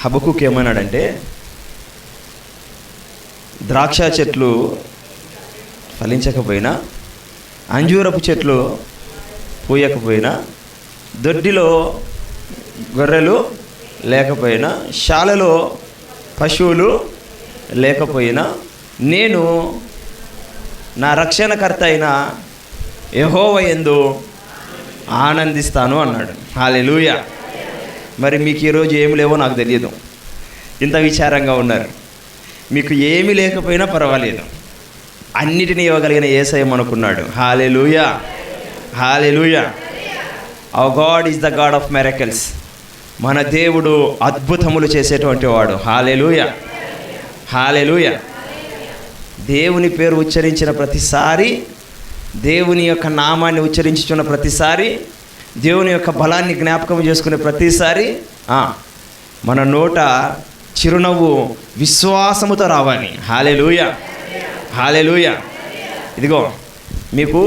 హబక్కుకు ఏమన్నాడంటే, ద్రాక్ష చెట్లు ఫలించకపోయినా, అంజూరపు చెట్లు పూయకపోయినా, దొడ్డిలో గొర్రెలు లేకపోయినా, శాలలో పశువులు లేకపోయినా, నేను నా రక్షణకర్త అయిన యెహోవా యందు ఆనందిస్తాను అన్నాడు. హల్లెలూయా. మరి మీకు ఈరోజు ఏమి లేవో నాకు తెలియదు, ఇంత విచారంగా ఉన్నారు. మీకు ఏమీ లేకపోయినా పర్వాలేదు, అన్నిటినీ ఇవ్వగలిగిన యేసయ్య మనకున్నాడు. Hallelujah, hallelujah. Our God is the God of miracles. మన దేవుడు అద్భుతములు చేసేటువంటి వాడు. హల్లెలూయా, హల్లెలూయా. దేవుని పేరు ఉచ్చరించిన ప్రతిసారి, దేవుని యొక్క నామాన్ని ఉచ్చరించుచున్న ప్రతిసారి, దేవుని యొక్క బలాన్ని జ్ఞాపకం చేసుకునే ప్రతిసారి మన నోట చిరునవ్వు విశ్వాసముతో రావాలి. హల్లెలూయా, హల్లెలూయా. ఇదిగో మీకు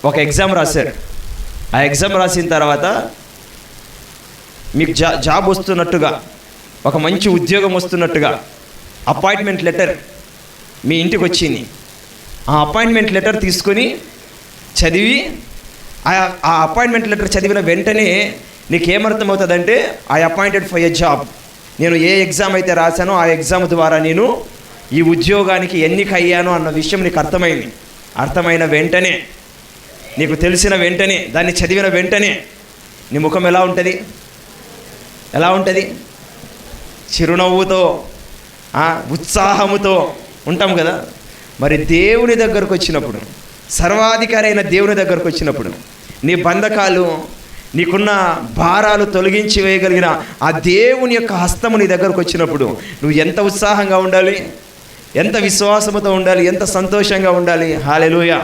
ఒక ఎగ్జామ్ రాశారు. ఆ ఎగ్జామ్ రాసిన తర్వాత మీకు జాబ్ వస్తున్నట్టుగా, ఒక మంచి ఉద్యోగం వస్తున్నట్టుగా అపాయింట్మెంట్ లెటర్ మీ ఇంటికి వచ్చింది. ఆ అపాయింట్మెంట్ లెటర్ తీసుకొని చదివి, ఆ అపాయింట్మెంట్ లెటర్ చదివిన వెంటనే నీకు ఏమర్థమవుతుందంటే, I appointed for a job. నేను ఏ ఎగ్జామ్ అయితే రాశానో ఆ ఎగ్జామ్ ద్వారా నేను ఈ ఉద్యోగానికి ఎన్నిక అయ్యాను అన్న విషయం నీకు అర్థమైంది. అర్థమైన వెంటనే, నీకు తెలిసిన వెంటనే, దాన్ని చదివిన వెంటనే నీ ముఖం ఎలా ఉంటుంది? ఎలా ఉంటుంది? చిరునవ్వుతో, ఉత్సాహముతో ఉంటాం కదా. మరి దేవుని దగ్గరకు వచ్చినప్పుడు, సర్వాధికారి అయిన దేవుని దగ్గరకు వచ్చినప్పుడు, నీ బంధకాలు, నీకున్న భారాలు తొలగించి వేయగలిగిన ఆ దేవుని యొక్క హస్తము నీ దగ్గరకు వచ్చినప్పుడు నువ్వు ఎంత ఉత్సాహంగా ఉండాలి, ఎంత విశ్వాసముతో ఉండాలి, ఎంత సంతోషంగా ఉండాలి. Hallelujah.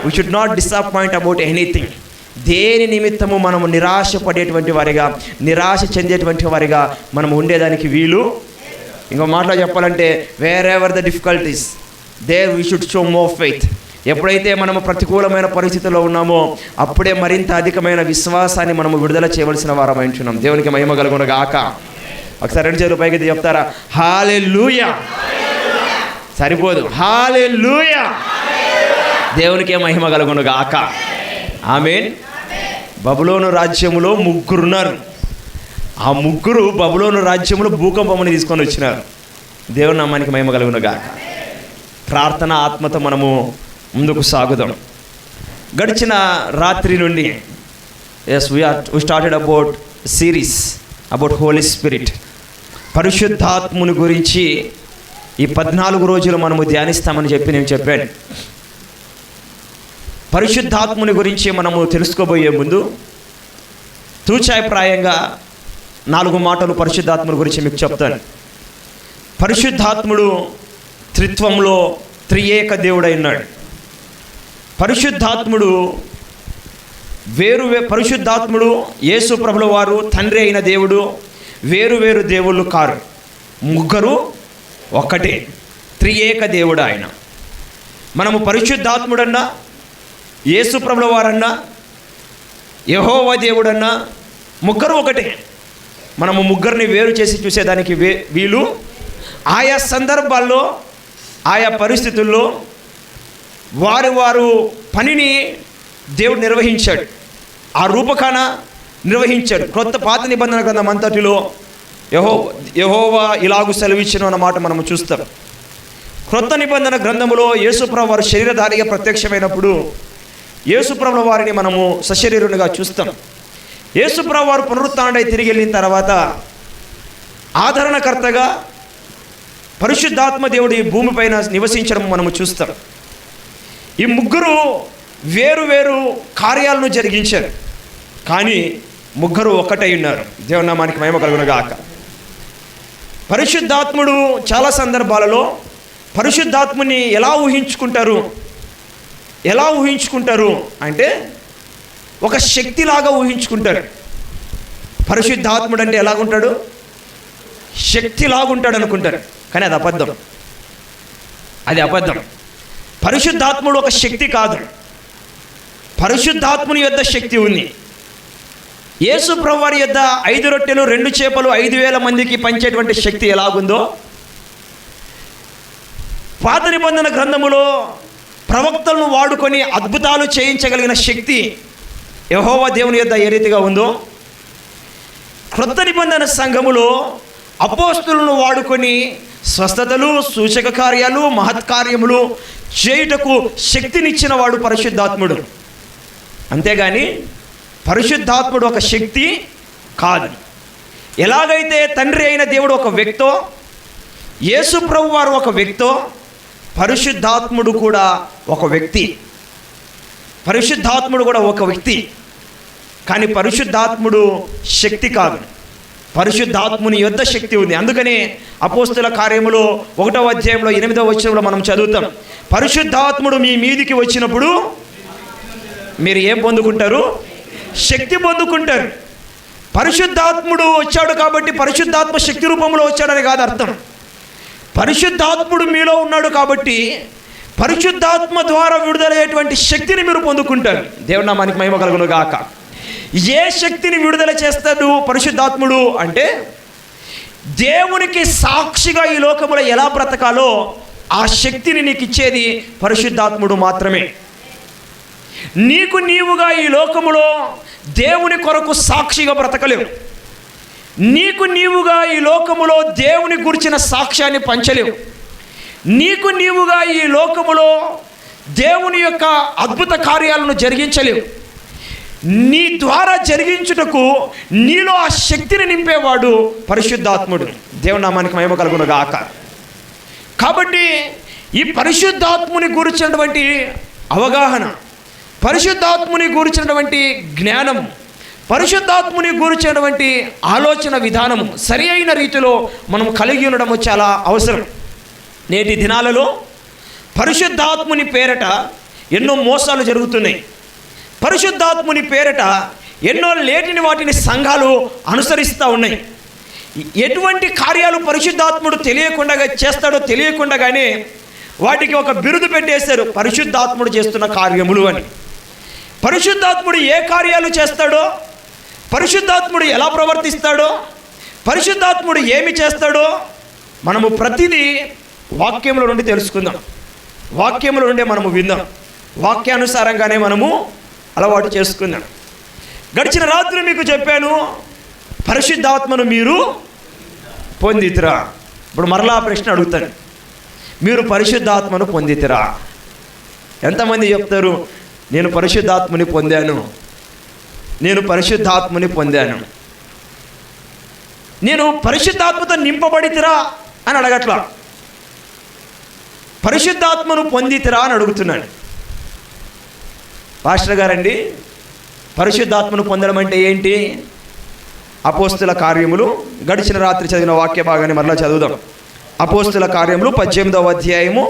We should not disappoint about anything. దేని నిమిత్తము మనము నిరాశ పడేటువంటి వారిగా, నిరాశ చెందేటువంటి వారిగా మనం ఉండేదానికి వీలు. ఇంకో మాటలో చెప్పాలంటే, wherever the difficulties there we should show more faith. ఎప్పుడైతే మనము ప్రతికూలమైన పరిస్థితుల్లో ఉన్నామో అప్పుడే మరింత అధికమైన విశ్వాసాన్ని మనము విడుదల చేయవలసిన వారం అంటున్నాం. దేవునికి మహిమ కలుగును గాక. ఒకసారి 2 చేతులు పైకి చెప్తారా? హల్లెలూయా. సరిపోదు, హల్లెలూయా. దేవునికే మహిమ కలుగును గాక. ఆమేన్. బబులోను రాజ్యములో 3 ఉన్నారు. ఆ 3 బబులోను రాజ్యములో భూకంపముని తీసుకొని వచ్చినారు. దేవుని నామానికి మహిమ కలుగును గాక. ప్రార్థన ఆత్మతో మనము ముందుకు సాగుదాం. గడిచిన రాత్రి నుండి we started about series about Holy Spirit. పరిశుద్ధాత్ముని గురించి ఈ 14 రోజులు మనము ధ్యానిస్తామని చెప్పి నేను చెప్పాను. పరిశుద్ధాత్ముని గురించి మనము తెలుసుకోబోయే ముందు తూచాయప్రాయంగా 4 మాటలు పరిశుద్ధాత్ముని గురించి మీకు చెప్తాను. పరిశుద్ధాత్ముడు త్రిత్వంలో త్రియేక దేవుడై ఉన్నాడు. పరిశుద్ధాత్ముడు పరిశుద్ధాత్ముడు యేసు ప్రభుల వారు తండ్రి అయిన దేవుడు, వేరు దేవుళ్ళు కారు, 3 ఒక్కటే, త్రియేక దేవుడు ఆయన. మనము పరిశుద్ధాత్ముడన్నా, యేసు ప్రభుల వారన్నా, యెహోవా దేవుడన్నా 3 ఒకటే. మనము 3ని వేరు చేసి చూసేదానికి వీలు. ఆయా సందర్భాల్లో, ఆయా పరిస్థితుల్లో వారు పనిని దేవుడు నిర్వహించాడు, ఆ రూపకాన నిర్వహించాడు. పాత నిబంధన గ్రంథం అంతటిలో యెహోవా ఇలాగు సెలవిచ్చును అన్న మాట మనము చూస్తాం. క్రొత్త నిబంధన గ్రంథములో యేసుప్రభు వారు శరీరధారిగా ప్రత్యక్షమైనప్పుడు యేసుప్రభుల వారిని మనము సశరీరునిగా చూస్తాం. యేసుప్రభు వారు పునరుత్థానుడై తిరిగి వెళ్ళిన తర్వాత ఆదరణకర్తగా పరిశుద్ధాత్మ దేవుడు ఈ భూమిపైన నివసించడం మనము చూస్తాం. ఈ 3 వేరు కార్యాలను జరిగించారు, కానీ 3 ఒక్కటై ఉన్నారు. దేవుని నామానికి మహిమ కలుగును గాక. పరిశుద్ధాత్ముడు చాలా సందర్భాలలో పరిశుద్ధాత్ముని ఎలా ఊహించుకుంటారు అంటే ఒక శక్తిలాగా ఊహించుకుంటారు. పరిశుద్ధాత్ముడు అంటే ఎలాగుంటాడు? శక్తిలాగుంటాడు అనుకుంటారు, కానీ అది అబద్ధం. పరిశుద్ధాత్ముడు ఒక శక్తి కాదు. పరిశుద్ధాత్ముని యొద్ద శక్తి ఉంది. యేసు ప్రభువారి యొద్ద 5 రొట్టెలు 2 చేపలు 5,000 మందికి పంచేటువంటి శక్తి ఎలాగుందో, పాత నిబంధన గ్రంథములో ప్రవక్తలను వాడుకొని అద్భుతాలు చేయించగలిగిన శక్తి యెహోవా దేవుని యొద్ద ఏ రీతిగా ఉందో, క్రొత్త నిబంధన సంఘములో అపోస్తులను వాడుకొని స్వస్థతలు, సూచక కార్యాలు, మహత్కార్యములు చేయుటకు శక్తినిచ్చిన వాడు పరిశుద్ధాత్ముడు. అంతేగాని పరిశుద్ధాత్ముడు ఒక శక్తి కాదు. ఎలాగైతే తండ్రి అయిన దేవుడు ఒక వ్యక్తో, యేసు ప్రభు వారు ఒక వ్యక్తో, పరిశుద్ధాత్ముడు కూడా ఒక వ్యక్తి. పరిశుద్ధాత్ముడు కూడా ఒక వ్యక్తి, కానీ పరిశుద్ధాత్ముడు శక్తి కాదు. పరిశుద్ధాత్ముని యొద్ద శక్తి ఉంది. అందుకనే అపోస్తుల కార్యములో 1వ అధ్యాయంలో 8వ వచనంలో మనం చదువుతాం, పరిశుద్ధాత్ముడు మీ మీదికి వచ్చినప్పుడు మీరు ఏం పొందుకుంటారు? శక్తి పొందుకుంటారు. పరిశుద్ధాత్ముడు వచ్చాడు కాబట్టి పరిశుద్ధాత్మ శక్తి రూపంలో వచ్చాడని కాదు అర్థం. పరిశుద్ధాత్ముడు మీలో ఉన్నాడు కాబట్టి పరిశుద్ధాత్మ ద్వారా విడుదలయ్యేటువంటి శక్తిని మీరు పొందుకుంటారు. దేవుని నామానికి మహిమ కలుగును గాక. ఏ శక్తిని విడుదల చేస్తాడు పరిశుద్ధాత్ముడు అంటే, దేవునికి సాక్షిగా ఈ లోకములో ఎలా బ్రతకాలో ఆ శక్తిని నీకు ఇచ్చేది పరిశుద్ధాత్ముడు మాత్రమే. నీకు నీవుగా ఈ లోకములో దేవుని కొరకు సాక్షిగా బ్రతకలేవు. నీకు నీవుగా ఈ లోకములో దేవుని గురించిన సాక్ష్యాన్ని పంచలేవు. నీకు నీవుగా ఈ లోకములో దేవుని యొక్క అద్భుత కార్యాలను జరిగించలేవు. నీ ద్వారా జరిగించుటకు నీలో ఆ శక్తిని నింపేవాడు పరిశుద్ధాత్ముడు. దేవుని నామానికి మహిమ కలుగును గాక. కాబట్టి ఈ పరిశుద్ధాత్ముని గురించినటువంటి అవగాహన, పరిశుద్ధాత్ముని గురించినటువంటి జ్ఞానం, పరిశుద్ధాత్ముని గురించినటువంటి ఆలోచన విధానము సరి అయిన రీతిలో మనం కలిగి ఉండడము చాలా అవసరం. నేటి దినాలలో పరిశుద్ధాత్ముని పేరట ఎన్నో మోసాలు జరుగుతున్నాయి. పరిశుద్ధాత్ముని పేరట ఎన్నో లేటిని వాటిని సంఘాలు అనుసరిస్తూ ఉన్నాయి. ఎటువంటి కార్యాలు పరిశుద్ధాత్ముడు తెలియకుండా చేస్తాడో తెలియకుండానే వాటికి ఒక బిరుదు పెట్టేశారు, పరిశుద్ధాత్ముడు చేస్తున్న కార్యములు అని. పరిశుద్ధాత్ముడు ఏ కార్యాలు చేస్తాడో, పరిశుద్ధాత్ముడు ఎలా ప్రవర్తిస్తాడో, పరిశుద్ధాత్ముడు ఏమి చేస్తాడో మనము ప్రతిదీ వాక్యముల నుండి తెలుసుకుందాం. వాక్యముల నుండే మనము విందాం. వాక్యానుసారంగానే మనము అలవాటు చేసుకుందాం. గడిచిన రాత్రి మీకు చెప్పాను, పరిశుద్ధాత్మను మీరు పొందితిరా. ఇప్పుడు మరలా ప్రశ్న అడుగుతాను, మీరు పరిశుద్ధాత్మను పొందితిరా? ఎంతమంది చెప్తారు నేను పరిశుద్ధాత్మని పొందాను, నేను పరిశుద్ధాత్మని పొందాను? నేను పరిశుద్ధాత్మతో నింపబడితిరా అని అడగట్లా, పరిశుద్ధాత్మను పొందితిరా అని అడుగుతున్నాను. పాస్టర్ గారండి, పరిశుద్ధాత్మను పొందడం అంటే ఏంటి? అపోస్తుల కార్యములు, గడిచిన రాత్రి చదివిన వాక్య భాగాన్ని మరలా చదువుదాం. అపోస్తుల కార్యములు 18వ అధ్యాయము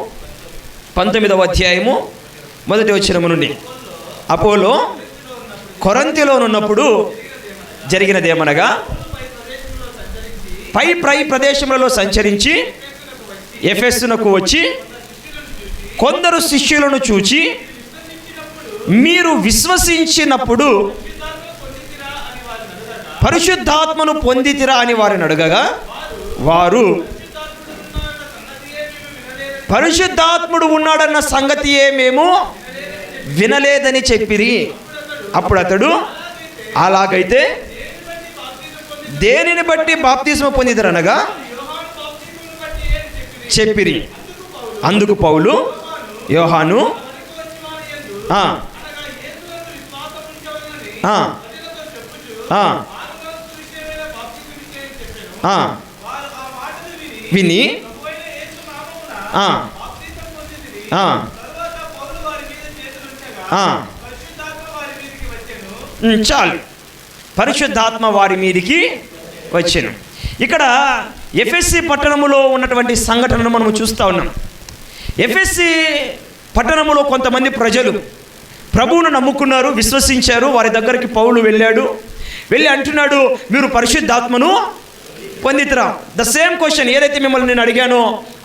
19వ అధ్యాయము 1వ వచనము నుండి. అపోలో కొరింథీలో ఉన్నప్పుడు జరిగినదేమనగా, పై ప్రదేశములలో సంచరించి ఎఫెసునకు వచ్చి కొందరు శిష్యులను చూచి, మీరు విశ్వసించినప్పుడు పరిశుద్ధాత్మను పొందితిరా అని వారిని అడగగా, వారు పరిశుద్ధాత్ముడు ఉన్నాడన్న సంగతియే మేము వినలేదని చెప్పిరి. అప్పుడు అతడు, అలాగైతే దేనిని బట్టి బాప్తిస్మ పొందిదరనగా చెప్పిరి. అందుకు పౌలు, యోహాను విని చాలు, పరిశుద్ధాత్మ వారి మీదికి వచ్చెను. ఇక్కడ ఎఫెస్సి పట్టణములో ఉన్నటువంటి సంఘటనను మనం చూస్తూ ఉన్నాం. ఎఫెస్సి పట్టణములో కొంతమంది ప్రజలు ప్రభువును నమ్ముకున్నారు, విశ్వసించారు. వారి దగ్గరికి పౌలు వెళ్ళి అంటున్నాడు, మీరు పరిశుద్ధాత్మను పొందితిరా? ద సేమ్ క్వశ్చన్ ఏదైతే మిమ్మల్ని నేను అడిగానో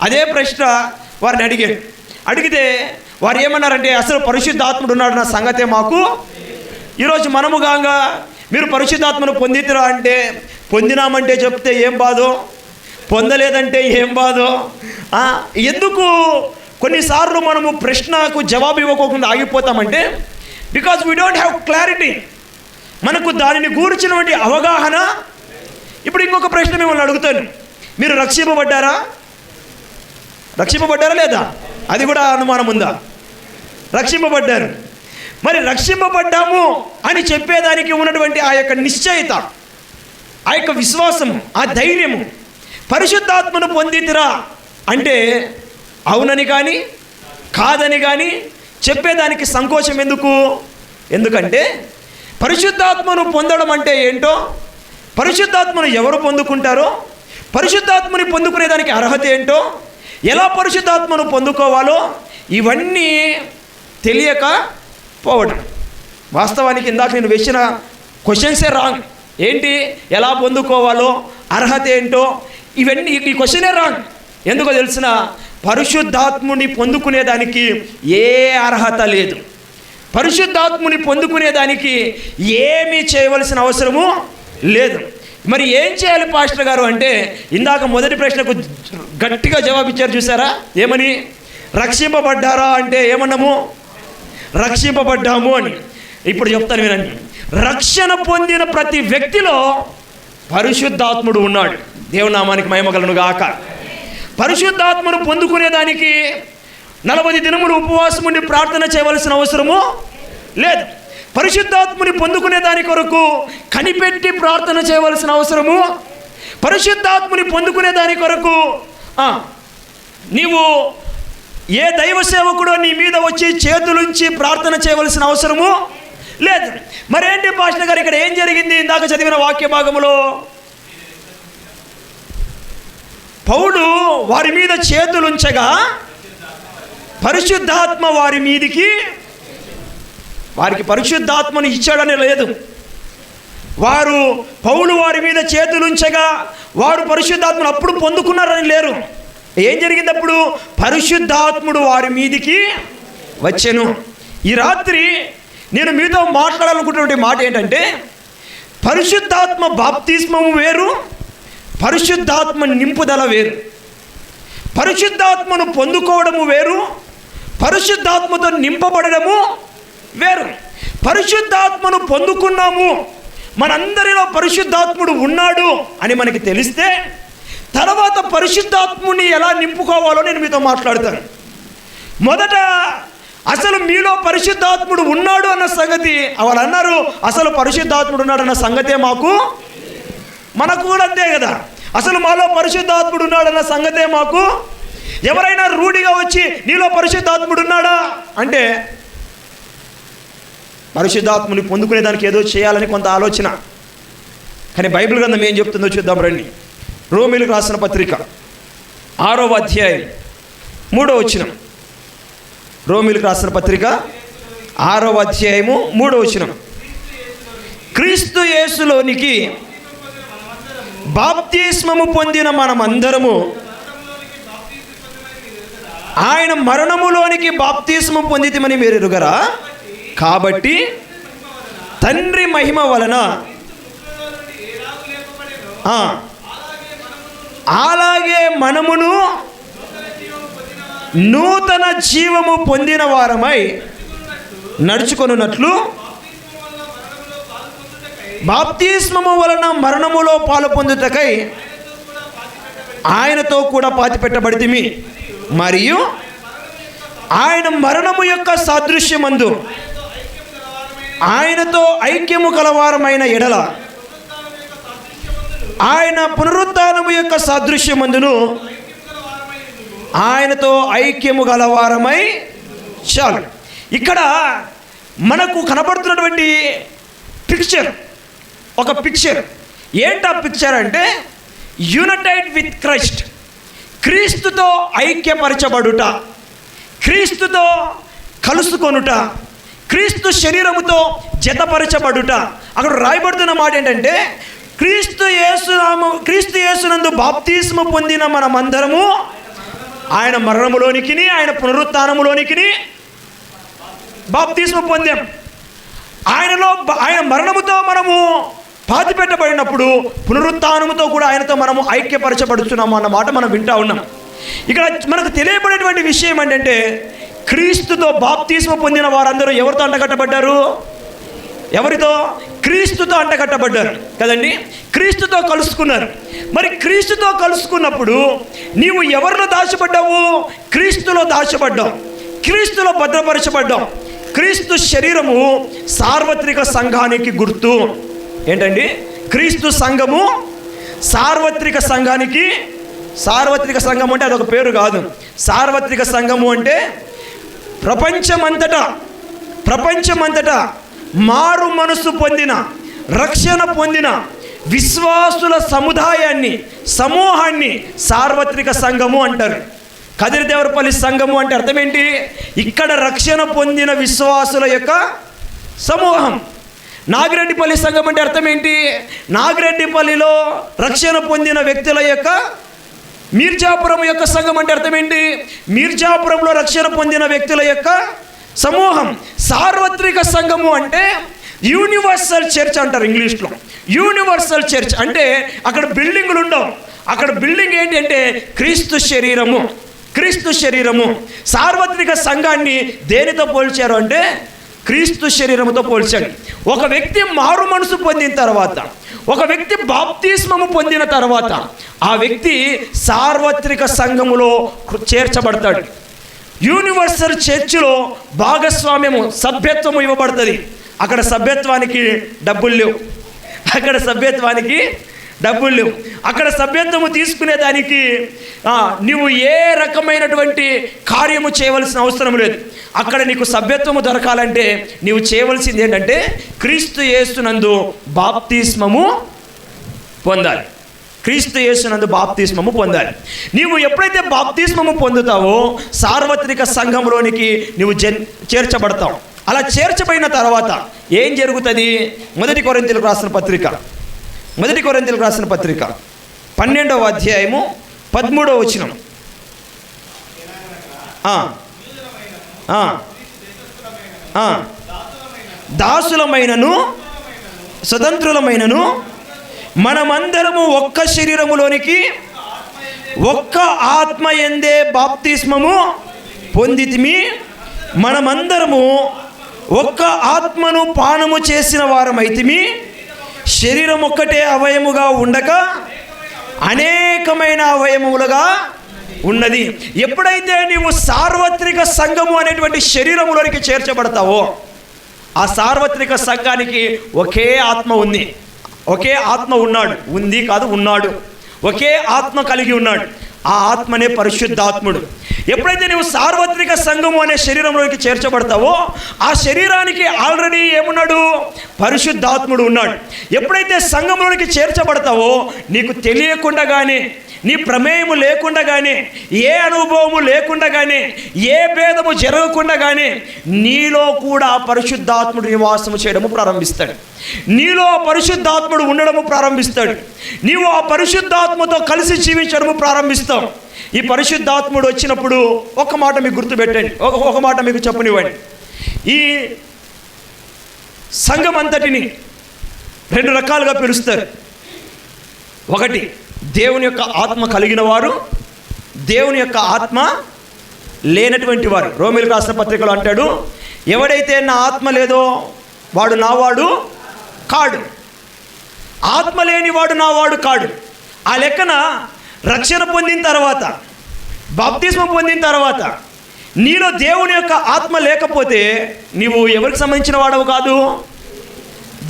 అదే ప్రశ్న వారిని అడిగితే వారు ఏమన్నారంటే, అసలు పరిశుద్ధాత్ముడు ఉన్నాడు నా సంగతే మాకు. ఈరోజు మనము కాగా మీరు పరిశుద్ధాత్మను పొందితిరా అంటే పొందినామంటే చెప్తే ఏం బాధో, పొందలేదంటే ఏం బాధో. ఎందుకు కొన్నిసార్లు మనము ప్రశ్నకు జవాబు ఇవ్వకోకుండా ఆగిపోతామంటే because we don't have clarity. మనకు దానిని గూర్చినటువంటి అవగాహన. ఇప్పుడు ఇంకొక ప్రశ్న మిమ్మల్ని అడుగుతాను, మీరు రక్షింపబడ్డారా లేదా? అది కూడా అనుమానం ఉందా? రక్షింపబడ్డారు. మరి రక్షింపబడ్డాము అని చెప్పేదానికి ఉన్నటువంటి ఆ యొక్క నిశ్చయిత, ఆ యొక్క విశ్వాసము, ఆ ధైర్యము, పరిశుద్ధాత్మను పొందితిరా అంటే అవునని కానీ కాదని కానీ చెప్పేదానికి సంకోచం ఎందుకు? ఎందుకంటే పరిశుద్ధాత్మను పొందడం అంటే ఏంటో, పరిశుద్ధాత్మను ఎవరు పొందుకుంటారో, పరిశుద్ధాత్మని పొందుకునేదానికి అర్హత ఏంటో, ఎలా పరిశుద్ధాత్మను పొందుకోవాలో ఇవన్నీ తెలియక పోవడం. వాస్తవానికి ఇందాక నేను వేసిన క్వశ్చన్సే రాంగ్. ఏంటి, ఎలా పొందుకోవాలో, అర్హత ఏంటో, ఇవన్నీ ఈ క్వశ్చనే రాంగ్. ఎందుకో తెలిసిన, పరిశుద్ధాత్ముని పొందుకునేదానికి ఏ అర్హత లేదు. పరిశుద్ధాత్ముని పొందుకునేదానికి ఏమీ చేయవలసిన అవసరము లేదు. మరి ఏం చేయాలి పాస్టర్ గారు అంటే, ఇందాక మొదటి ప్రశ్నకు గట్టిగా జవాబిచ్చారు చూసారా? ఏమని? రక్షింపబడ్డారా అంటే ఏమన్నాము? రక్షింపబడ్డాము అని. ఇప్పుడు చెప్తాను వినండి. రక్షణ పొందిన ప్రతి వ్యక్తిలో పరిశుద్ధాత్ముడు ఉన్నాడు. దేవుని నామానికి మహిమ కలుగును గాక. పరిశుద్ధాత్మను పొందుకునేదానికి 40 దినములు ఉపవాసం ఉండి ప్రార్థన చేయవలసిన అవసరము లేదు. పరిశుద్ధాత్మని పొందుకునే దాని కొరకు కనిపెట్టి ప్రార్థన చేయవలసిన అవసరము, పరిశుద్ధాత్మని పొందుకునే దాని కొరకు నీవు ఏ దైవ సేవకుడో నీ మీద వచ్చి చేతులుంచి ప్రార్థన చేయవలసిన అవసరము లేదు. మరేంటి పాస్టర్ గారు ఇక్కడ ఏం జరిగింది? ఇందాక చదివిన వాక్య భాగములో పౌలు వారి మీద చేతులుంచగా పరిశుద్ధాత్మ వారికి పరిశుద్ధాత్మను ఇచ్చాడని లేదు. పౌలు వారి మీద చేతులుంచగా వారు పరిశుద్ధాత్మను అప్పుడు పొందుకున్నారని లేరు. ఏం జరిగింది అప్పుడు? పరిశుద్ధాత్ముడు వారి మీదికి వచ్చెను. ఈ రాత్రి నేను మీతో మాట్లాడాలనుకుంటున్న మాట ఏంటంటే, పరిశుద్ధాత్మ బాప్తిస్మము వేరు, పరిశుద్ధాత్మ నింపుదల వేరు. పరిశుద్ధాత్మను పొందుకోవడము వేరు, పరిశుద్ధాత్మతో నింపబడము వేరు. పరిశుద్ధాత్మను పొందుకున్నాము, మనందరిలో పరిశుద్ధాత్ముడు ఉన్నాడు అని మనకి తెలిస్తే తర్వాత పరిశుద్ధాత్ముని ఎలా నింపుకోవాలో నేను మీతో మాట్లాడతాను. మొదట అసలు మీలో పరిశుద్ధాత్ముడు ఉన్నాడు అన్న సంగతి వాళ్ళు అన్నారు. అసలు పరిశుద్ధాత్ముడు ఉన్నాడన్న సంగతే మనకు కూడా అంతే కదా. అసలు మాలో పరిశుద్ధాత్ముడు ఉన్నాడన్న సంగతే మాకు. ఎవరైనా రూఢిగా వచ్చి నీలో పరిశుద్ధాత్ముడు ఉన్నాడా అంటే పరిశుద్ధాత్ముని పొందుకునేదానికి ఏదో చేయాలని కొంత ఆలోచన. కానీ బైబిల్ గ్రంథం ఏం చెప్తుందో చూద్దాం రండి. రోమీయులకు రాసిన పత్రిక 6వ అధ్యాయం 3వ వచనం. రోమీయులకు రాసిన పత్రిక 6వ అధ్యాయము 3వ వచనం. క్రీస్తు యేసులోనికి బాప్తిస్మము పొందిన మనమందరము ఆయన మరణములోనికి బాప్తిస్మము పొందితిమని మీరు ఎరుగరా? కాబట్టి తండ్రి మహిమ వలన అలాగే మనమును నూతన జీవము పొందిన వారమై నడుచుకొనున్నట్లు బాప్తిస్మము వలన మరణములో పాలు పొందుటకై ఆయనతో కూడా పాతిపెట్టబడితిమి. మరియు ఆయన మరణము యొక్క సాదృశ్యమందు ఆయనతో ఐక్యము కలవారమైన ఎడల ఆయన పునరుత్థానము యొక్క సాదృశ్యమందును ఆయనతో ఐక్యము గలవారమై చాలు. ఇక్కడ మనకు కనబడుతున్నటువంటి ఒక పిక్చర్ ఏంటా పిక్చర్ అంటే యునైటెడ్ విత్ క్రైస్ట్, క్రీస్తుతో ఐక్యపరచబడుట, క్రీస్తుతో కలుసుకొనుట, క్రీస్తు శరీరముతో జతపరచబడుట. అక్కడ రాయబడుతున్న మాట ఏంటంటే క్రీస్తు యేసునందు బాప్తిస్మ పొందిన మనమందరము ఆయన మరణములోనికి ఆయన పునరుత్థానములోనికి బాప్తిస్మ పొందాం. ఆయన మరణముతో మనము పాతిపెట్టబడినప్పుడు పునరుత్థానముతో కూడా ఆయనతో మనము ఐక్యపరచబడుతున్నాము అన్న మాట మనం వింటా ఉన్నాం. ఇక్కడ మనకు తెలియబడేటువంటి విషయం ఏంటంటే, క్రీస్తుతో బాప్తిస్మ పొందిన వారందరూ ఎవరితో అంటగట్టబడ్డారు? ఎవరితో? క్రీస్తుతో అంటగట్టబడ్డారు కదండి. క్రీస్తుతో కలుసుకున్నారు. మరి క్రీస్తుతో కలుసుకున్నప్పుడు నీవు ఎవరిలో దాచబడ్డావు? క్రీస్తులో దాచబడ్డావు, క్రీస్తులో భద్రపరచబడ్డావు. క్రీస్తు శరీరము సార్వత్రిక సంఘానికి గుర్తు. ఏంటండి? క్రీస్తు సంఘము సార్వత్రిక సంఘానికి. సార్వత్రిక సంఘం అంటే అదొక పేరు కాదు. సార్వత్రిక సంఘము అంటే ప్రపంచమంతటా మారు మనసు పొందిన, రక్షణ పొందిన విశ్వాసుల సమూహాన్ని సార్వత్రిక సంఘము అంటారు. కదిరిదేవరపల్లి సంఘము అంటే అర్థం ఏంటి? ఇక్కడ రక్షణ పొందిన విశ్వాసుల యొక్క సమూహం. నాగిరెడ్డిపల్లి సంఘం అంటే అర్థం ఏంటి? నాగిరెడ్డిపల్లిలో రక్షణ పొందిన వ్యక్తుల యొక్క. మీర్జాపురం యొక్క సంఘం అంటే అర్థం ఏంటి? మీర్జాపురంలో రక్షణ పొందిన వ్యక్తుల యొక్క సమూహం. సార్వత్రిక సంఘము అంటే యూనివర్సల్ చర్చ్ అంటారు ఇంగ్లీష్లో. యూనివర్సల్ చర్చ్ అంటే అక్కడ బిల్డింగులు ఉండవు. అక్కడ బిల్డింగ్ ఏంటి అంటే క్రీస్తు శరీరము. క్రీస్తు శరీరము. సార్వత్రిక సంఘాన్ని దేనితో పోల్చారు అంటే క్రీస్తు శరీరముతో పోల్చాడు. ఒక వ్యక్తి మారు మనసు పొందిన తర్వాత, ఒక వ్యక్తి బాప్తిస్మము పొందిన తర్వాత ఆ వ్యక్తి సార్వత్రిక సంఘములో చేర్చబడతాడు. యూనివర్సల్ చర్చిలో భాగస్వామ్యము, సభ్యత్వము ఇవ్వబడుతుంది. అక్కడ సభ్యత్వానికి డబ్బులు లేవు. అక్కడ సభ్యత్వము తీసుకునేదానికి నువ్వు ఏ రకమైనటువంటి కార్యము చేయవలసిన అవసరం లేదు. అక్కడ నీకు సభ్యత్వము దొరకాలంటే నీవు చేయవలసింది ఏంటంటే క్రీస్తు యేసునందు బాప్తిస్మము పొందాలి. క్రీస్తు యేసునందు బాప్తిస్మము పొందాలి. నీవు ఎప్పుడైతే బాప్తిస్మము పొందుతావో సార్వత్రిక సంఘంలోనికి నువ్వు చేర్చబడతావు. అలా చేర్చబడిన తర్వాత ఏం జరుగుతుంది? మొదటి కొరింథీయులకు రాసిన పత్రిక 12వ అధ్యాయము 13వ వచనం. దాసులమైనను స్వతంత్రులమైనను మనమందరము ఒక్క శరీరములోనికి ఒక్క ఆత్మ యందే బాప్తిస్మము పొందితిమి. మనమందరము ఒక్క ఆత్మను పానము చేసిన వారమైతిమి. శరీరం ఒక్కటే అవయముగా ఉండక అనేకమైన అవయములుగా ఉన్నది. ఎప్పుడైతే నీవు సార్వత్రిక సంఘము అనేటువంటి శరీరములోనికి చేర్చబడతావో ఆ సార్వత్రిక సంఘానికి ఒకే ఆత్మ ఉంది. ఒకే ఆత్మ ఉన్నాడు. ఒకే ఆత్మ కలిగి ఉన్నాడు. ఆ ఆత్మనే పరిశుద్ధాత్ముడు. ఎప్పుడైతే నువ్వు సార్వత్రిక సంఘము అనే శరీరంలోకి చేర్చబడతావో ఆ శరీరానికి ఆల్రెడీ ఏమున్నాడు? పరిశుద్ధాత్ముడు ఉన్నాడు. ఎప్పుడైతే సంఘంలోనికి చేర్చబడతావో నీకు తెలియకుండా కానీ, నీ ప్రమేయము లేకుండా కానీ, ఏ అనుభవము లేకుండా కానీ, ఏ భేదము జరగకుండా కానీ నీలో కూడా పరిశుద్ధాత్ముడు నివాసము చేయడము ప్రారంభిస్తాడు. నీలో పరిశుద్ధాత్ముడు ఉండడము ప్రారంభిస్తాడు. నీవు ఆ పరిశుద్ధాత్మతో కలిసి జీవించడము ప్రారంభిస్తావు. ఈ పరిశుద్ధాత్ముడు వచ్చినప్పుడు ఒక మాట మీకు గుర్తుపెట్టండి, ఒక మాట మీకు చెప్పనివ్వండి. ఈ సంఘం అంతటిని 2 రకాలుగా పిలుస్తారు. ఒకటి దేవుని యొక్క ఆత్మ కలిగిన వారు, దేవుని యొక్క ఆత్మ లేనటువంటి వారు. రోమీయులకు రాసిన పత్రికలో అంటాడు, ఎవడైతే నా ఆత్మ లేదో వాడు నావాడు కాడు, ఆత్మ లేనివాడు నావాడు కాడు. ఆ లెక్కన రక్షణ పొందిన తర్వాత, బాప్తిస్మం పొందిన తర్వాత నీలో దేవుని యొక్క ఆత్మ లేకపోతే నీవు ఎవరికి సంబంధించిన వాడవు కాదు,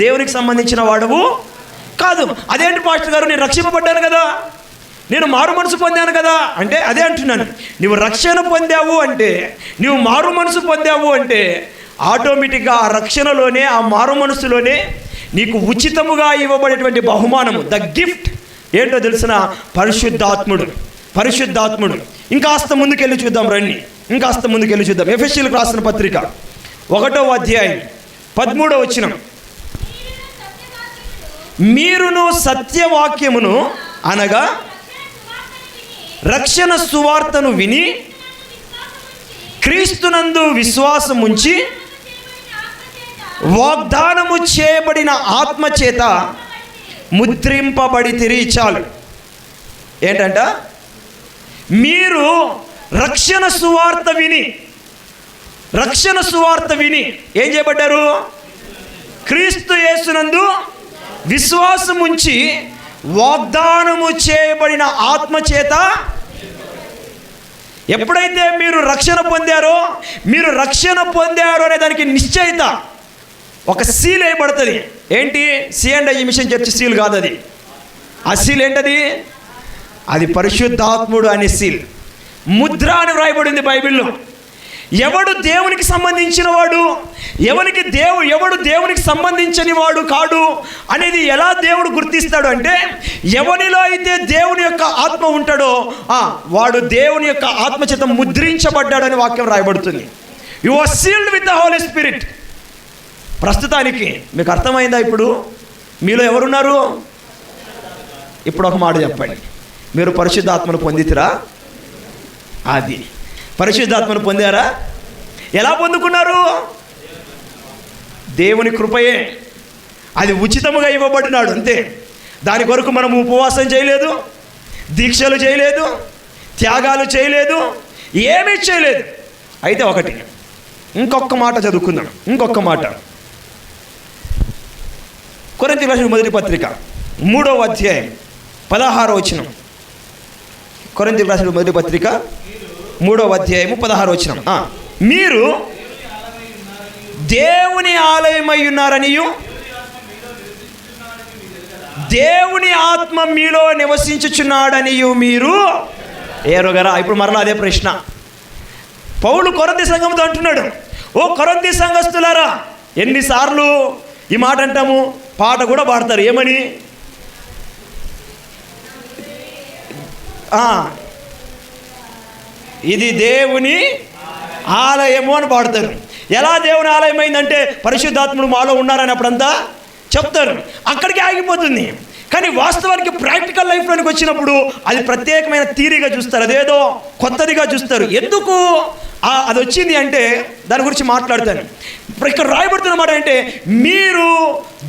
దేవునికి సంబంధించిన వాడవు కాదు. అదేంటి పాస్టర్ గారు, నేను రక్షింపబడ్డాను కదా, నేను మారు మనసు పొందాను కదా అంటే అదే అంటున్నాను. నువ్వు రక్షణ పొందావు అంటే, నువ్వు మారు మనసు పొందావు అంటే ఆటోమేటిక్గా ఆ రక్షణలోనే, ఆ మారు మనసులోనే నీకు ఉచితముగా ఇవ్వబడేటువంటి బహుమానము, ద గిఫ్ట్ ఏంటో తెలిసిన పరిశుద్ధాత్ముడు. ఇంకాస్త ముందుకెళ్ళి చూద్దాం రండి, ఎఫెసీయులకు రాసిన పత్రిక 1వ అధ్యాయం 13వ వచనం. మీరును సత్యవాక్యమును అనగా రక్షణ సువార్తను విని క్రీస్తునందు విశ్వాసం ఉంచి వాగ్దానము చేయబడిన ఆత్మ చేత ముద్రింపబడితిరి. చాలు. ఏంటంట? మీరు రక్షణ సువార్త విని ఏం చేయబడ్డారు? క్రీస్తు యేసునందు విశ్వాసం ఉంచి వాగ్దానము చేయబడిన ఆత్మ చేత. ఎప్పుడైతే మీరు రక్షణ పొందారో అనే దానికి నిశ్చయిత, ఒక సీల్ వేయబడుతుంది. ఏంటి? C&I మిషన్ చర్చ్ సీల్ కాదు అది. ఆ సీల్ ఏంటది? అది పరిశుద్ధాత్ముడు అనే సీల్. ముద్ర అని వ్రాయబడింది బైబిల్లో. ఎవడు దేవునికి సంబంధించిన వాడు, ఎవడు దేవునికి సంబంధించని వాడు కాడు అనేది ఎలా దేవుడు గుర్తిస్తాడు అంటే, ఎవనిలో అయితే దేవుని యొక్క ఆత్మ ఉంటాడో వాడు దేవుని యొక్క ఆత్మ చేత ముద్రించబడ్డాడని వాక్యం రాయబడుతుంది. You are sealed with the Holy Spirit. ప్రస్తుతానికి మీకు అర్థమైందా? ఇప్పుడు మీలో ఎవరున్నారు? ఇప్పుడు ఒక మాట చెప్పండి, మీరు పరిశుద్ధాత్మను పొందితిరా? అది పరిశుద్ధాత్మను పొందారా? ఎలా పొందుకున్నారు? దేవుని కృపయే. అది ఉచితముగా ఇవ్వబడినాడు, అంతే. దాని కొరకు మనం ఉపవాసం చేయలేదు, దీక్షలు చేయలేదు, త్యాగాలు చేయలేదు, ఏమీ చేయలేదు. అయితే ఒకటి, ఇంకొక మాట చదువుకుందాం. ఇంకొక మాట, కొరింథీయులకు రాసిన మొదటి పత్రిక 3వ అధ్యాయం 16వ వచనం. కొరింథీయులకు రాసిన మొదటి పత్రిక 3వ అధ్యాయము 16వ వచనం. మీరు దేవుని ఆలయమై ఉన్నారనియు దేవుని ఆత్మ మీలో నివసించుచున్నాడనియు మీరు ఎరుగరా? ఇప్పుడు మరలా అదే ప్రశ్న పౌలు కొరింథీ సంఘంతో అంటున్నాడు. ఓ కొరింథీ సంఘస్థులారా, ఎన్నిసార్లు ఈ మాట అంటాము? పాట కూడా పాడతారు. ఏమని? ఇది దేవుని ఆలయము అని పాడతారు. ఎలా దేవుని ఆలయం అయిందంటే పరిశుద్ధాత్ముడు మాలో ఉన్నారని అప్పుడంతా చెప్తారు. అక్కడికి ఆగిపోతుంది. కానీ వాస్తవానికి ప్రాక్టికల్ లైఫ్లోనికి వచ్చినప్పుడు అది ప్రత్యేకమైన థియరీగా చూస్తారు, అదేదో కొత్తదిగా చూస్తారు. ఎందుకు అది వచ్చింది అంటే దాని గురించి మాట్లాడతాను. ఇప్పుడు ఇక్కడ రాయబడుతున్న మాట అంటే, మీరు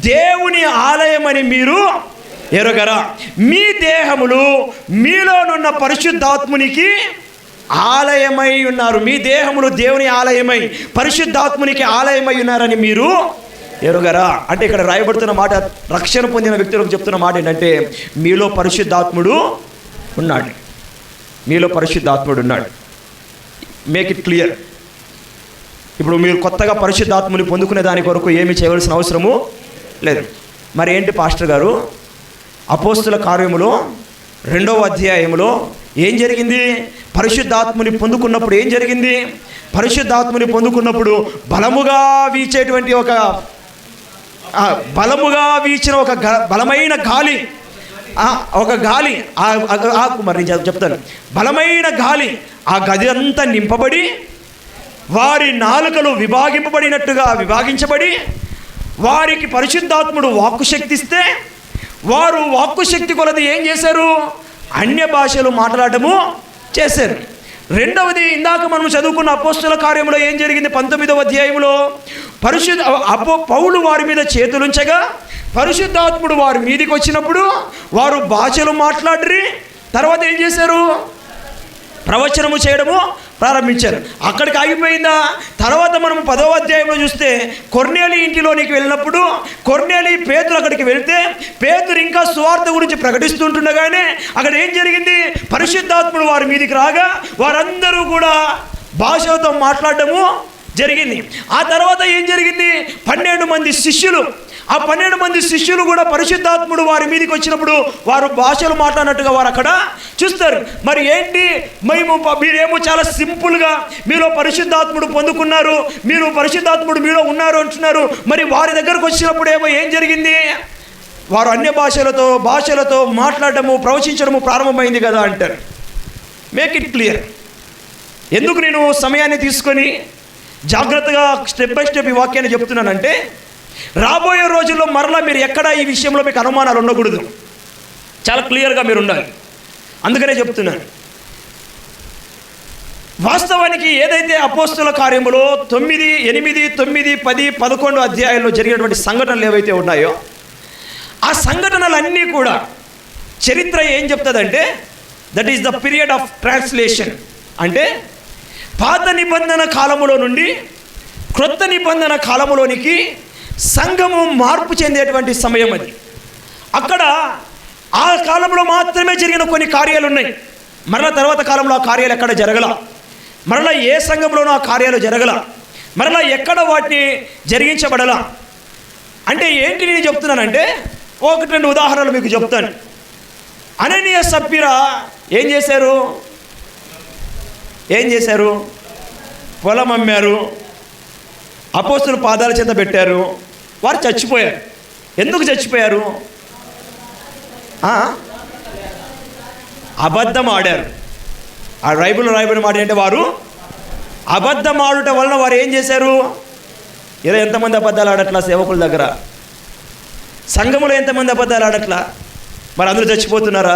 దేవుని ఆలయమని మీరు ఎరుగరా? మీ దేహములు మీలోనున్న పరిశుద్ధాత్మునికి ఆలయమై ఉన్నారు. మీ దేహములు దేవుని ఆలయమై పరిశుద్ధాత్మునికి ఆలయమై ఉన్నారని మీరు ఎరుగరా? అంటే ఇక్కడ రాయబడుతున్న మాట, రక్షణ పొందిన వ్యక్తులకు చెప్తున్న మాట ఏంటంటే, మీలో పరిశుద్ధాత్ముడు ఉన్నాడు. మీలో పరిశుద్ధాత్ముడు ఉన్నాడు. Make it clear. ఇప్పుడు మీరు కొత్తగా పరిశుద్ధాత్ముని పొందుకునే దాని కొరకు ఏమి చేయవలసిన అవసరము లేదు. మరి ఏంటి పాస్టర్ గారు? అపోస్తుల కార్యములో 2వ అధ్యాయంలో ఏం జరిగింది? పరిశుద్ధాత్ముని పొందుకున్నప్పుడు ఏం జరిగింది? పరిశుద్ధాత్ముని పొందుకున్నప్పుడు బలముగా వీచిన ఒక బలమైన గాలి, ఒక గాలి, మరి చెప్తాను, బలమైన గాలి ఆ గది అంతా నింపబడి, వారి నాలుకలు విభాగించబడి వారికి పరిశుద్ధాత్ముడు వాక్కు శక్తి ఇస్తే, వారు వాక్కు శక్తి కొలది ఏం చేశారు? అన్య భాషలు మాట్లాడటము చేశారు. రెండవది, ఇందాక మనం చదువుకున్న అపోస్తుల కార్యంలో ఏం జరిగింది? 19వ అధ్యాయంలో పౌలు వారి మీద చేతులుంచగా పరిశుద్ధాత్ముడు వారి మీదికి వచ్చినప్పుడు వారు భాషలు మాట్లాడి తర్వాత ఏం చేశారు? ప్రవచనము చేయడము ప్రారంభించారు. అక్కడికి ఆగిపోయిందా? తర్వాత మనం 10వ అధ్యాయంలో చూస్తే కొర్నేలి ఇంటిలోనికి వెళ్ళినప్పుడు పేతురు అక్కడికి వెళ్తే పేతురు ఇంకా సువార్త గురించి ప్రకటిస్తుంటుండగానే అక్కడ ఏం జరిగింది? పరిశుద్ధాత్ముడు వారి మీదికి రాగా వారందరూ కూడా భాషలతో మాట్లాడటము జరిగింది. ఆ తర్వాత ఏం జరిగింది? 12 మంది శిష్యులు, ఆ 12 మంది శిష్యులు కూడా పరిశుద్ధాత్ముడు వారి మీదకి వచ్చినప్పుడు వారు భాషలు మాట్లాడినట్టుగా వారు అక్కడ చూస్తారు. మరి ఏంటి? మీరేమో చాలా సింపుల్గా మీలో పరిశుద్ధాత్ముడు పొందుకున్నారు, మీరు పరిశుద్ధాత్ముడు మీలో ఉన్నారు అంటున్నారు. మరి వారి దగ్గరకు వచ్చినప్పుడు ఏం జరిగింది? వారు అన్య భాషలతో మాట్లాడటము, ప్రవచించడము ప్రారంభమైంది కదా అంటారు. Make it clear. ఎందుకు నేను సమయాన్ని తీసుకొని జాగ్రత్తగా స్టెప్ బై స్టెప్ ఈ వాక్యాన్ని చెప్తున్నానంటే, రాబోయే రోజుల్లో మరలా మీరు ఎక్కడ ఈ విషయంలో మీకు అనుమానాలు ఉండకూడదు. చాలా క్లియర్గా మీరు ఉండాలి. అందుకనే చెప్తున్నాను. వాస్తవానికి ఏదైతే అపోస్తుల కార్యములో 9, 8, 9, 10, 11 అధ్యాయాల్లో జరిగినటువంటి సంఘటనలు ఏవైతే ఉన్నాయో ఆ సంఘటనలన్నీ కూడా చరిత్ర ఏం చెప్తుందంటే that is the period of translation. అంటే పాత నిబంధన కాలములో నుండి క్రొత్త నిబంధన కాలములోనికి సంఘము మార్పు చెందేటువంటి సమయం అది. అక్కడ ఆ కాలంలో మాత్రమే జరిగిన కొన్ని కార్యాలు ఉన్నాయి. మరలా తర్వాత కాలంలో ఆ కార్యాలు ఎక్కడ జరగల, మరలా ఏ సంఘంలోనూ ఆ కార్యాలు జరగల, మరలా ఎక్కడ వాటిని జరిగించబడలా. అంటే ఏంటి నేను చెప్తున్నానంటే 1-2 ఉదాహరణలు మీకు చెప్తాను. అననీయ సప్పీరా ఏం చేశారు? పొలం అమ్మారు, అపోస్తుల పాదాల చెంత పెట్టారు, వారు చచ్చిపోయారు. ఎందుకు చచ్చిపోయారు? అబద్ధం ఆడారు. ఆ బైబిల్లో రాయబడిన మాట అంటే వారు అబద్ధం ఆడుట వలన వారు ఏం చేశారు? ఇలా ఎంతమంది అబద్ధాలు ఆడట్లా సేవకుల దగ్గర? సంఘములో ఎంతమంది అబద్ధాలు ఆడట్లా? మరి అందరూ చచ్చిపోవట్లా.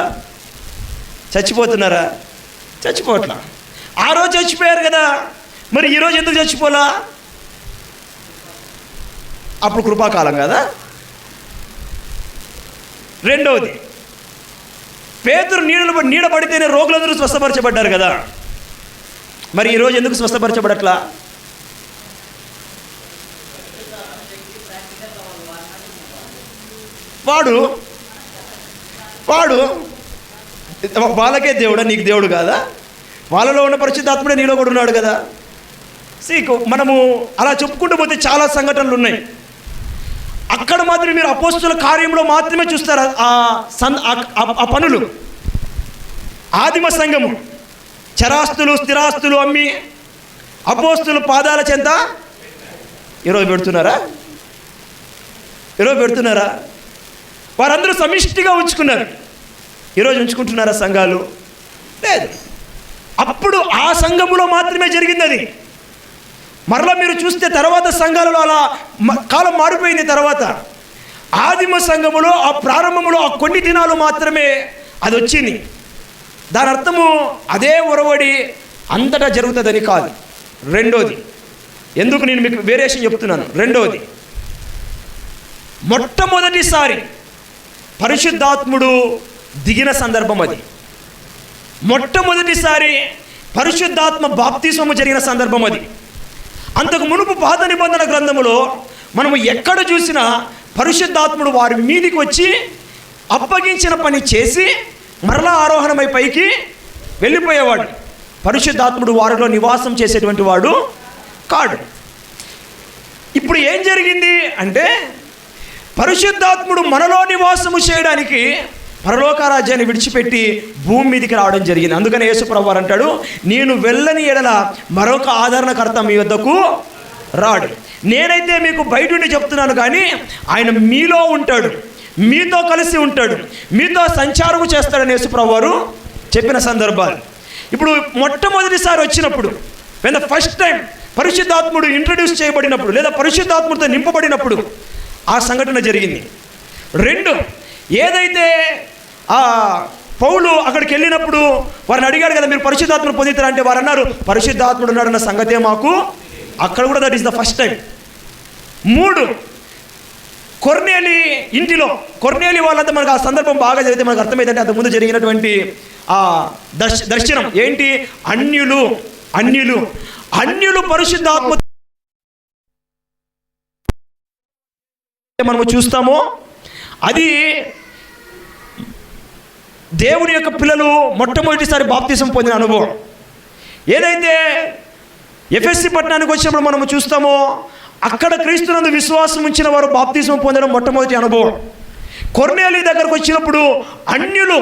ఆ రోజు చచ్చిపోయారు కదా, మరి ఈరోజు ఎందుకు చచ్చిపోలా? అప్పుడు కృపాకాలం కదా. రెండవది, పేతురు నీడ పడితేనే రోగులందరూ స్వస్థపరచబడ్డారు కదా, మరి ఈరోజు ఎందుకు స్వస్థపరచబడట్లా? వాడు వాళ్ళకే దేవుడా, నీకు దేవుడు కాదా? వాళ్ళలో ఉన్న పరిశుద్ధాత్ముడే నీలో కూడా ఉన్నాడు కదా. మనము అలా చెప్పుకుంటూ పోతే చాలా సంఘటనలు ఉన్నాయి. అక్కడ మాత్రం మీరు అపోస్తుల కార్యంలో మాత్రమే చూస్తారు ఆ పనులు. ఆదిమ సంఘము చరాస్తులు స్థిరాస్తులు అమ్మి అపోస్తుల పాదాల చెంత ఈరోజు పెడుతున్నారా? వారందరూ సమిష్టిగా ఉంచుకున్నారు. ఈరోజు ఉంచుకుంటున్నారా సంఘాలు? లేదు. అప్పుడు ఆ సంఘములో మాత్రమే జరిగింది అది. మరలా మీరు చూస్తే తర్వాత సంఘాలలో అలా కాలం మారిపోయింది. తర్వాత ఆదిమ సంఘములో ఆ ప్రారంభములో ఆ కొన్ని దినాలు మాత్రమే అది వచ్చింది. దాని అర్థము అదే ఒరవడి అంతటా జరుగుతుందని కాదు. రెండోది, ఎందుకు నేను మీకు వేరియేషన్ చెప్తున్నాను. రెండోది, మొట్టమొదటిసారి పరిశుద్ధాత్ముడు దిగిన సందర్భం అది. మొట్టమొదటిసారి పరిశుద్ధాత్మ బాప్తిస్మము జరిగిన సందర్భం అది. అంతకు మునుపు పాత నిబంధన గ్రంథములో మనము ఎక్కడ చూసినా పరిశుద్ధాత్ముడు వారి మీదికి వచ్చి అప్పగించిన పని చేసి మరలా ఆరోహణమై పైకి వెళ్ళిపోయేవాడు. పరిశుద్ధాత్ముడు వారిలో నివాసం చేసేటువంటి వాడు కాడు. ఇప్పుడు ఏం జరిగింది అంటే పరిశుద్ధాత్ముడు మనలో నివాసము చేయడానికి పరలోక రాజ్యాన్ని విడిచిపెట్టి భూమి మీదకి రావడం జరిగింది. అందుకని యేసు ప్రభువారు అంటాడు, నేను వెళ్ళని ఎడల మరొక ఆదరణకర్త మీ వద్దకు రాడు. నేనైతే మీకు బయట ఉండి చెప్తున్నాను, కానీ ఆయన మీలో ఉంటాడు, మీతో కలిసి ఉంటాడు, మీతో సంచారము చేస్తాడని యేసు ప్రభువారు చెప్పిన సందర్భాలు. ఇప్పుడు మొట్టమొదటిసారి వచ్చినప్పుడు, వెన్ ద ఫస్ట్ టైం పరిశుద్ధాత్ముడు ఇంట్రడ్యూస్ చేయబడినప్పుడు లేదా పరిశుద్ధాత్ముడితో నింపబడినప్పుడు ఆ సంఘటన జరిగింది. రెండు, ఏదైతే ఆ పౌలు అక్కడికి వెళ్ళినప్పుడు వారిని అడిగాడు కదా, మీరు పరిశుద్ధాత్మను పొందుతారా అంటే వారు అన్నారు, పరిశుద్ధాత్ముడు ఉన్నాడన్న సంగతే మాకు అక్కడ కూడా that is the first time. మూడు, కొర్నేలి ఇంటిలో కొర్నేలి వాళ్ళంతా మనకు ఆ సందర్భం బాగా జరిగితే మనకు అర్థమైందంటే అంతకుముందు జరిగినటువంటి ఆ దర్శనం ఏంటి? అన్యులు పరిశుద్ధాత్మ మనము చూస్తామో అది దేవుని యొక్క పిల్లలు మొట్టమొదటిసారి బాప్తిసం పొందిన అనుభవం. ఏదైతే ఎఫెస్సి పట్టణానికి వచ్చినప్పుడు మనము చూస్తామో అక్కడ క్రీస్తునందు విశ్వాసం ఉంచిన వారు బాప్తిసం పొందడం మొట్టమొదటి అనుభవం. కొర్నేలి దగ్గరకు వచ్చినప్పుడు అన్యులు,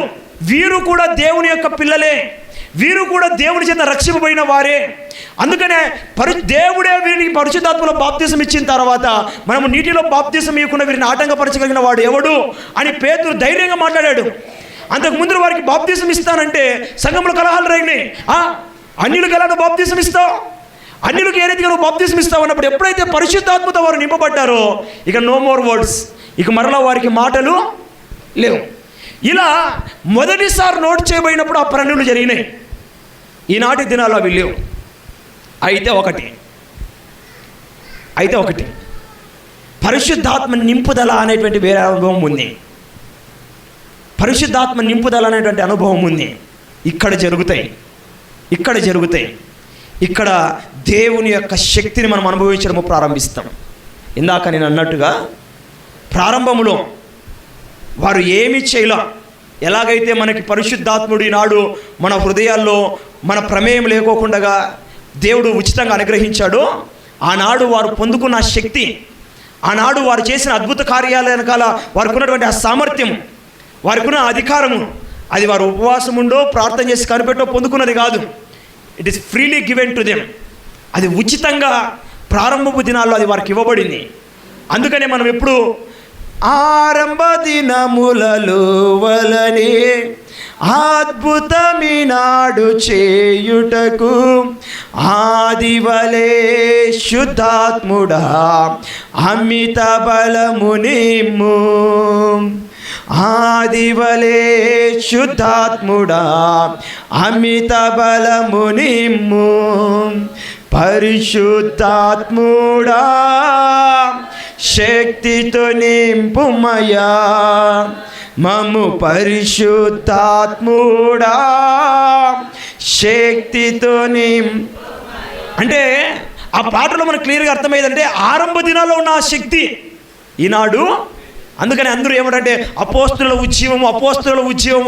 వీరు కూడా దేవుని యొక్క పిల్లలే, వీరు కూడా దేవుని చేత రక్షింపబడిన వారే. అందుకనే దేవుడే వీరికి పరిశుద్ధాత్మలో బాప్తిసం ఇచ్చిన తర్వాత మనము నీటిలో బాప్తిసం ఇవ్వకుండా వీరిని ఆటంకపరచగలిగిన వాడు ఎవడు అని పేతురు ధైర్యంగా మాట్లాడాడు. అంతకు ముందు వారికి బాప్తిసం ఇస్తానంటే సంఘంలో కలహాలు రైనాయి. అన్యులకు ఎలా బాప్తిసం ఇస్తావు? అన్యులకు ఏ రీతిగా నువ్వు బాప్తిసం ఇస్తావు అన్నప్పుడు ఎప్పుడైతే పరిశుద్ధాత్మతో వారు నింపబడ్డారో ఇక నో మోర్ వర్డ్స్, ఇక మరలా వారికి మాటలు లేవు. ఇలా మొదటిసారి నోట్ చేయబడినప్పుడు ఆ పనులు జరిగినాయి. ఈనాటి దినాల్లో అవి లేవు. అయితే ఒకటి పరిశుద్ధాత్మ నింపుదల అనేటువంటి వేరే అనుభవం ఉంది. పరిశుద్ధాత్మ నింపుదల అనేటువంటి అనుభవం ఉంది. ఇక్కడ జరుగుతాయి. ఇక్కడ దేవుని యొక్క శక్తిని మనం అనుభవించడము ప్రారంభిస్తాం. ఇందాక నేను అన్నట్టుగా ప్రారంభంలో వారు ఏమీ చేయలా. ఎలాగైతే మనకి పరిశుద్ధాత్ముడు ఈనాడు మన హృదయాల్లో మన ప్రమేయం లేకోకుండా దేవుడు ఉచితంగా అనుగ్రహించాడో, ఆనాడు వారు పొందుకున్న శక్తి, ఆనాడు వారు చేసిన అద్భుత కార్యాల వెనకాల వారికి ఉన్నటువంటి ఆ సామర్థ్యం, వారికి ఉన్న అధికారము, అది వారు ఉపవాసం ఉండో ప్రార్థన చేసి కనిపెట్టో పొందుకున్నది కాదు. It is freely given to them. అది ఉచితంగా ప్రారంభపు దినాల్లో అది వారికి ఇవ్వబడింది. అందుకనే మనం ఎప్పుడు ఆరంభ దినములలో వలనే అద్భుతమినాడు చేయుటకు ఆదివలే శుద్ధాత్ముడా అమిత బలము నిమ్ము. ఆదివలే శుద్ధాత్ముడా అమిత బలము నిమ్ము. పరిశుద్ధాత్ముడా శక్తితో నింపుమయా మమ్ము. పరిశుద్ధాత్ముడా శక్తితో అంటే ఆ పాటలో మనకు క్లియర్గా అర్థమైందంటే ఆరంభ దినాల్లో ఉన్న ఆ శక్తి ఈనాడు. అందుకని అందరూ ఏమంటే అపోస్తుల ఉజ్జీవము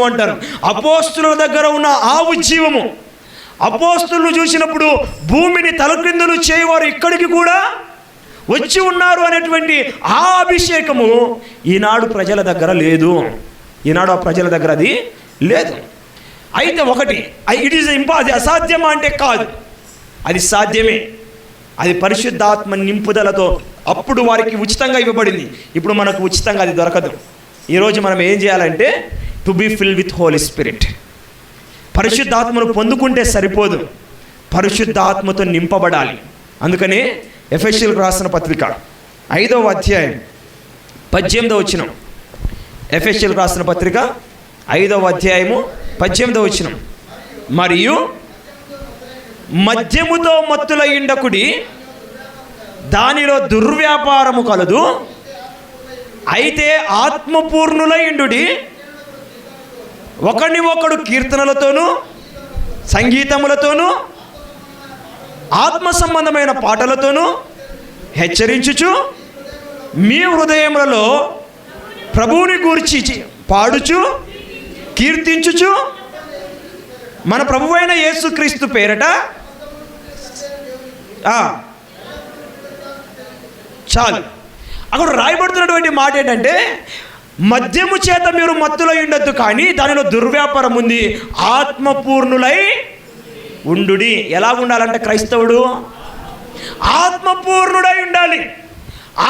అంటారు. అపోస్తుల దగ్గర ఉన్న ఆ ఉజ్జీవము, అపోస్తులను చూసినప్పుడు భూమిని తలక్రిందులు చేయవారు ఇక్కడికి కూడా వచ్చి ఉన్నారు అనేటువంటి ఆ అభిషేకము ఈనాడు ప్రజల దగ్గర లేదు. ఈనాడు ఆ ప్రజల దగ్గర అది లేదు. అయితే ఒకటి, ఇట్ ఈజ్ అది అసాధ్యమా అంటే కాదు, అది సాధ్యమే. అది పరిశుద్ధాత్మ నింపుదలతో అప్పుడు వారికి ఉచితంగా ఇవ్వబడింది. ఇప్పుడు మనకు ఉచితంగా అది దొరకదు. ఈరోజు మనం ఏం చేయాలంటే to be fill with holy spirit. పరిశుద్ధాత్మను పొందుకుంటే సరిపోదు, పరిశుద్ధాత్మతో నింపబడాలి. అందుకనే ఎఫెసీయులకు రాసిన పత్రిక 5వ అధ్యాయం 18వ వచనం. ఎఫెసీయులకు రాసిన పత్రిక 5వ అధ్యాయము 18వ వచనం. మరియు మద్యముతో మత్తులయ్యుండకుడి, దానిలో దుర్వ్యాపారము కలదు. అయితే ఆత్మపూర్ణులయ్యుండుడి, ఒకరిని ఒకడు కీర్తనలతోనూ సంగీతములతోనూ ఆత్మ సంబంధమైన పాటలతోనూ హెచ్చరించుచు మీ హృదయములలో ప్రభువుని గూర్చి పాడుచు కీర్తించుచు మన ప్రభువైన యేసుక్రీస్తు పేరట చాలు. అక్కడ రాయబడుతున్నటువంటి మాట ఏంటంటే మద్యము చేత మీరు మత్తులై ఉండొద్దు, కానీ దానిలో దుర్వ్యాపారం ఉంది. ఆత్మపూర్ణులై ఉండుడి. ఎలా ఉండాలంటే క్రైస్తవుడు ఆత్మపూర్ణుడై ఉండాలి,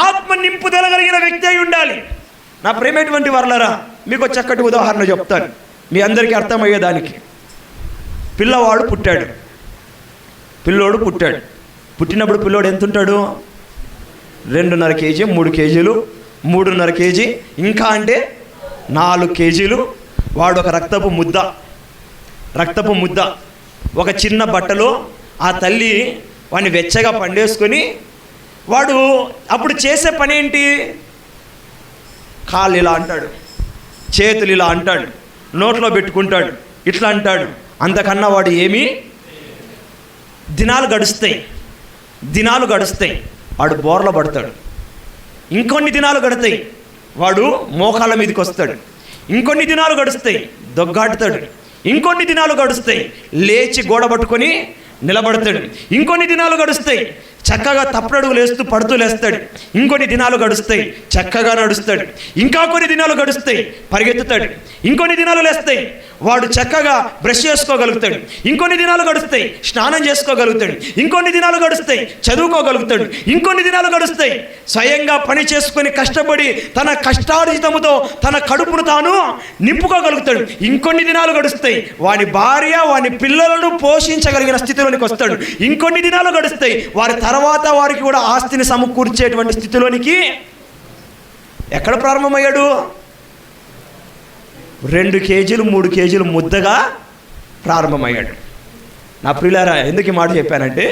ఆత్మ నింపుదల కలిగిన వ్యక్తి అయి ఉండాలి. నా ప్రేమటువంటి వర్లరా, మీకు చక్కటి ఉదాహరణ చెప్తాను మీ అందరికీ అర్థమయ్యేదానికి. పిల్లవాడు పుట్టాడు. పుట్టినప్పుడు పిల్లోడు ఎంత ఉంటాడు? 2.5 కేజీ, 3 కేజీలు, 3.5 కేజీ, ఇంకా అంటే 4 కేజీలు. వాడు ఒక రక్తపు ముద్ద. ఒక చిన్న బట్టలో ఆ తల్లి వాడిని వెచ్చగా పండేసుకొని, వాడు అప్పుడు చేసే పని ఏంటి? కాళ్ళు ఇలా అంటాడు, చేతులు ఇలా అంటాడు, నోట్లో పెట్టుకుంటాడు, ఇట్లా అంటాడు. అంతకన్నా వాడు ఏమీ దినాలు గడుస్తాయి, వాడు బోర్ల పడతాడు. ఇంకొన్ని దినాలు గడుస్తాయి, వాడు మోకాళ్ళ మీదకి వస్తాడు. ఇంకొన్ని దినాలు గడుస్తాయి, దొగ్గాడుతాడు. ఇంకొన్ని దినాలు గడుస్తాయి, లేచి గోడ పట్టుకొని నిలబడతాడు. ఇంకొన్ని దినాలు గడుస్తాయి, చక్కగా తప్పుడడుగులు వేస్తూ పడుతూ లేస్తాడు. ఇంకొన్ని దినాలు గడుస్తాయి, చక్కగా నడుస్తాడు. ఇంకా కొన్ని దినాలు గడుస్తాయి, పరిగెత్తుతాడు. ఇంకొన్ని దినాలు లేస్తాయి, వాడు చక్కగా బ్రష్ చేసుకోగలుగుతాడు. ఇంకొన్ని దినాలు గడుస్తాయి, స్నానం చేసుకోగలుగుతాడు. ఇంకొన్ని దినాలు గడుస్తాయి, చదువుకోగలుగుతాడు. ఇంకొన్ని దినాలు గడుస్తాయి, స్వయంగా పని చేసుకొని కష్టపడి తన కష్టార్జితముతో తన కడుపును తాను నింపుకోగలుగుతాడు. ఇంకొన్ని దినాలు గడుస్తాయి, వాని భార్య వాని పిల్లలను పోషించగలిగిన స్థితిలోనికి వస్తాడు. ఇంకొన్ని దినాలు గడుస్తాయి, వారి తర్వాత వారికి కూడా ఆస్తిని సమకూర్చేటువంటి స్థితిలోనికి ఎక్కడ ప్రారంభమయ్యాడు? 2 కేజీలు 3 కేజీలు ముద్దగా ప్రారంభమయ్యాడు. నా ప్రియులారా, ఎందుకు ఈ మాట చెప్పానంటే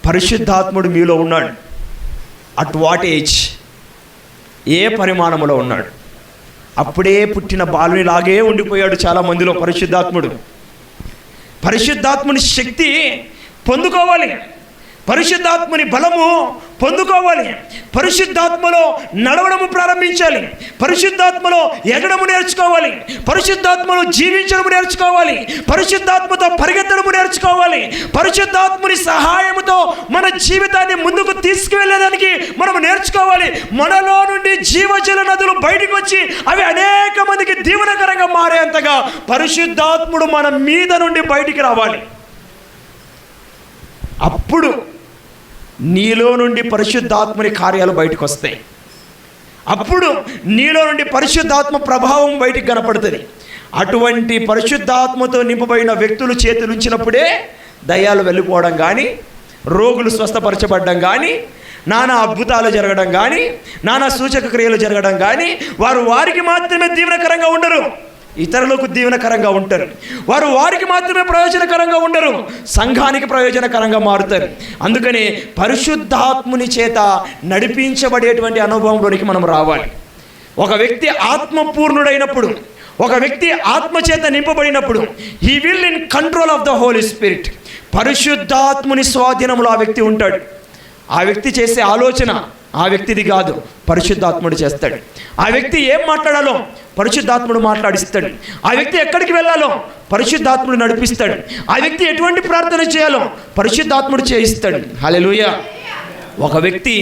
పరిశుద్ధాత్ముడు మీలో ఉన్నాడు. అట్ వాట్ ఏజ్, ఏ పరిమాణంలో ఉన్నాడు? అప్పుడే పుట్టిన బాలునిలాగే ఉండిపోయాడు చాలా మందిలో పరిశుద్ధాత్ముడు. పరిశుద్ధాత్ముని శక్తి పొందుకోవాలి, పరిశుద్ధాత్మని బలము పొందుకోవాలి, పరిశుద్ధాత్మలో నడవడము ప్రారంభించాలి, పరిశుద్ధాత్మలో ఎగడము నేర్చుకోవాలి, పరిశుద్ధాత్మలో జీవించడము నేర్చుకోవాలి, పరిశుద్ధాత్మతో పరిగెత్తడము నేర్చుకోవాలి, పరిశుద్ధాత్మని సహాయముతో మన జీవితాన్ని ముందుకు తీసుకువెళ్ళడానికి మనము నేర్చుకోవాలి. మనలో నుండి జీవజల నదులు బయటకు వచ్చి అవి అనేక మందికి దీవెనకరంగా మారేంతగా పరిశుద్ధాత్ముడు మన మీద నుండి బయటికి రావాలి. అప్పుడు నీలో నుండి పరిశుద్ధాత్మని కార్యాలు బయటకు వస్తాయి. అప్పుడు నీలో నుండి పరిశుద్ధాత్మ ప్రభావం బయటికి కనపడుతుంది. అటువంటి పరిశుద్ధాత్మతో నింపబడిన వ్యక్తులు చేతులు ఉంచినప్పుడే దయ్యాలు వెళ్ళిపోవడం కానీ, రోగులు స్వస్థపరచబడడం కానీ, నానా అద్భుతాలు జరగడం కానీ, నానా సూచక క్రియలు జరగడం కానీ వారికి మాత్రమే దీవెనకరంగా ఉండరు, ఇతరులకు దీవెనకరంగా ఉంటారు. వారికి మాత్రమే ప్రయోజనకరంగా ఉండరు, సంఘానికి ప్రయోజనకరంగా మారుతారు. అందుకని పరిశుద్ధాత్ముని చేత నడిపించబడేటువంటి అనుభవంలోనికి మనం రావాలి. ఒక వ్యక్తి ఆత్మపూర్ణుడైనప్పుడు, ఒక వ్యక్తి ఆత్మచేత నింపబడినప్పుడు he will in control of the Holy Spirit. పరిశుద్ధాత్ముని స్వాధీనంలో ఆ వ్యక్తి ఉంటాడు. ఆ వ్యక్తి చేసే ఆలోచన ఆ వ్యక్తిది కాదు, పరిశుద్ధాత్ముడు చేస్తాడు. ఆ వ్యక్తి ఏం మాట్లాడాలో పరిశుద్ధాత్ముడు మాట్లాడిస్తాడు. ఆ వ్యక్తి ఎక్కడికి వెళ్ళాలో పరిశుద్ధాత్ముడు నడిపిస్తాడు. ఆ వ్యక్తి ఎటువంటి ప్రార్థన చేయాలో పరిశుద్ధాత్ముడు చేయిస్తాడు. హల్లెలూయా. ఒక వ్యక్తి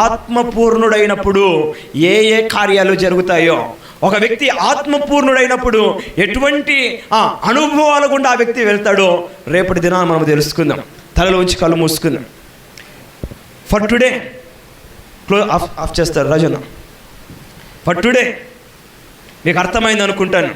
ఆత్మపూర్ణుడైనప్పుడు ఏ ఏ కార్యాలు జరుగుతాయో, ఒక వ్యక్తి ఆత్మపూర్ణుడైనప్పుడు ఎటువంటి అనుభవాల గుండా ఆ వ్యక్తి వెళ్తాడో రేపటి దినాన్ని మనం తెలుసుకుందాం. తలలో ఉంచి కళ్ళు మూసుకుందాం. ఫర్ టుడే ఆఫ్ చేస్తారు రాజన్న. ఫర్ టుడే మీకు అర్థమైంది అనుకుంటాను.